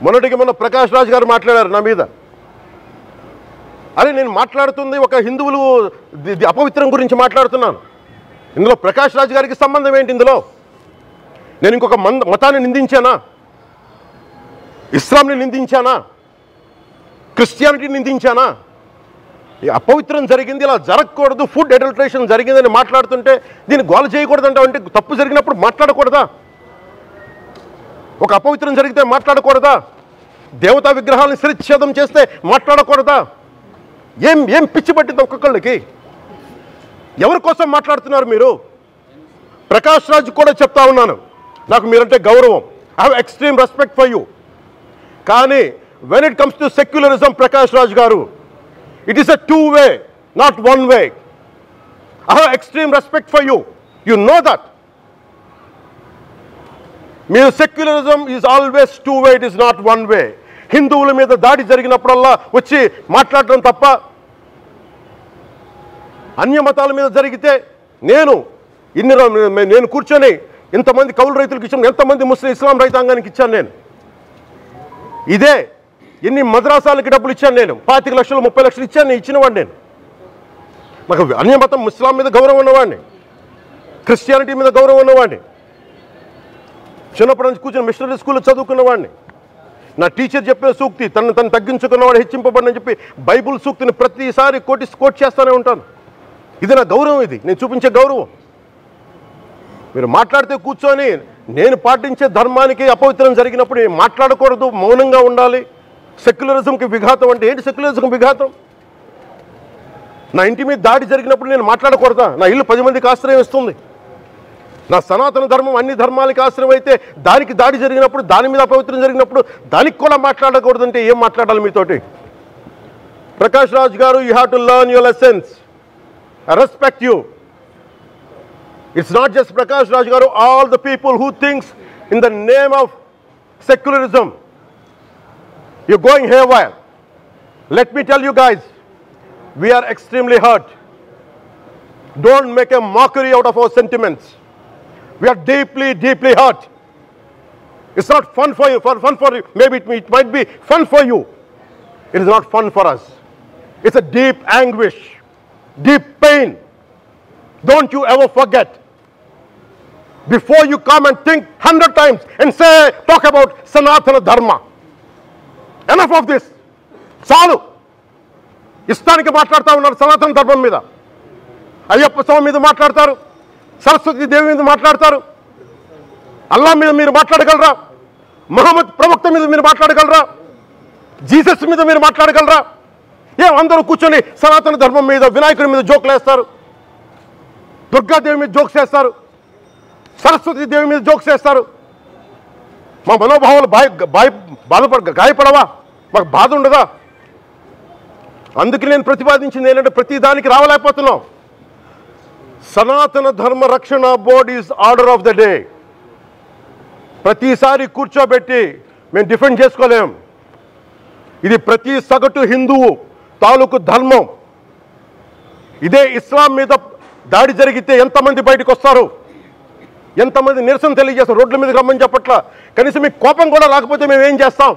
మొన్నటికి మొన్న ప్రకాష్ రాజ్ గారు మాట్లాడారు నా మీద. అరే నేను మాట్లాడుతుంది ఒక హిందువులు అపవిత్రం గురించి మాట్లాడుతున్నాను. ఇందులో ప్రకాష్ రాజ్ గారికి సంబంధం ఏంటి? ఇందులో నేను ఇంకొక మతాన్ని నిందించానా? ఇస్లాంని నిందించానా? క్రిస్టియానిటీని నిందించానా? అపవిత్రం జరిగింది, ఇలా జరగకూడదు, ఫుడ్ అడల్టరేషన్ జరిగిందని మాట్లాడుతుంటే దీన్ని గోల చేయకూడదంటే అంటే తప్పు జరిగినప్పుడు మాట్లాడకూడదా? ఒక అపవిత్రం జరిగితే మాట్లాడకూడదా? దేవతా విగ్రహాలను శిరచ్ఛేదం చేస్తే మాట్లాడకూడదా? ఏం పిచ్చి పట్టింది ఒక్కొక్కళ్ళకి? ఎవరి కోసం మాట్లాడుతున్నారు మీరు? ప్రకాష్ రాజ్ కూడా చెప్తా ఉన్నాను, నాకు మీరంటే గౌరవం, I have extreme respect for you. కానీ when it comes to secularism, Prakash Raj గారు, it is a two way, not one way. I have extreme respect for you, you know that. మీరు secularism is always two way, it is not one way. హిందువుల మీద దాడి జరిగినప్పుడల్లా వచ్చి మాట్లాడటం తప్ప, అన్య మతాల మీద జరిగితే నేను కూర్చొని ఇంతమంది కౌలు రైతులకు ఇచ్చాను, ఎంతమంది ముస్లిం ఇస్లాం రైతాంగానికి ఇచ్చాను నేను. ఇదే ఎన్ని మద్రాసాలకి డబ్బులు ఇచ్చాను నేను, 25 లక్షలు 30 లక్షలు ఇచ్చాను, ఇచ్చినవాడిని నేను. నాకు అన్య మతం ఇస్లాం మీద గౌరవం ఉన్నవాడిని, క్రిస్టియానిటీ మీద గౌరవం ఉన్నవాడిని, చిన్నప్పటి నుంచి కూర్చొని మిషనరీ స్కూల్లో చదువుకున్నవాడిని. నా టీచర్ చెప్పే సూక్తి, తను తగ్గించుకున్నవాడు హెచ్చింపబడిని చెప్పి బైబుల్ సూక్తిని ప్రతిసారి కోట్ చేస్తూనే ఉంటాను. ఇది నా గౌరవం, ఇది నేను చూపించే గౌరవం. మీరు మాట్లాడితే కూర్చొని నేను పాటించే ధర్మానికి అపవిత్రం జరిగినప్పుడు మాట్లాడకూడదు, మౌనంగా ఉండాలి. సెక్యులరిజంకి విఘాతం అంటే ఏంటి? సెక్యులరిజంకి విఘాతం? నా ఇంటి మీద దాడి జరిగినప్పుడు నేను మాట్లాడకూడదా? నా ఇల్లు 10 మందికి ఆశ్రయం ఇస్తుంది. నా సనాతన ధర్మం అన్ని ధర్మాలకి ఆశ్రయం అయితే దానికి దాడి జరిగినప్పుడు, దాని మీద అపవిత్రం జరిగినప్పుడు దానికి కూడా మాట్లాడకూడదంటే ఏం మాట్లాడాలి మీతోటి? ప్రకాష్ రాజ్ గారు, you have to learn your lessons. I respect you. It's not just Prakash Raj Garu, all the people who thinks in the name of secularism, you're going haywire. Let me tell you guys, we are extremely hurt. Don't make a mockery out of our sentiments. We are deeply, deeply hurt. It's not fun for you, maybe it might be fun for you. It is not fun for us. It's a deep anguish, deep pain. Don't you ever forget. Before you come and think 100 times and talk about Sanatana Dharma. Enough of this. చాలు. ఇష్టానికి మాట్లాడుతూ ఉన్నారు సనాతన ధర్మం మీద. అయ్యప్ప స్వామి మీద మాట్లాడతారు, సరస్వతి దేవి మీద మాట్లాడతారు, అల్లా మీద మీరు మాట్లాడగలరా? మహమ్మద్ ప్రవక్త మీద మీరు మాట్లాడగలరా? జీసస్ మీద మీరు మాట్లాడగలరా? అందరూ కూర్చొని సనాతన ధర్మం మీద, వినాయకుడి మీద జోకులు వేస్తారు, దుర్గాదేవి మీద జోక్స్ వేస్తారు, సరస్వతి దేవి మీద జోక్స్ వేస్తారు. మా మనోభావాలు గాయపడవా? మాకు బాధ ఉండదా? అందుకే నేను ప్రతిపాదించింది ఏంటంటే ప్రతి దానికి రావలేకపోతున్నాం. సనాతన ధర్మ రక్షణ board is order of the day. ప్రతిసారి కూర్చోబెట్టి మేము డిఫెండ్ చేసుకోలేం. ఇది ప్రతి సగటు హిందువు తాలూకు ధర్మం. ఇదే ఇస్లాం మీద దాడి జరిగితే ఎంతమంది బయటకు వస్తారు, ఎంతమంది నిరసన తెలియజేస్తారు, రోడ్ల మీద రమ్మని చెప్పట్ల. కనీసం మీకు కోపం కూడా రాకపోతే మేము ఏం చేస్తాం?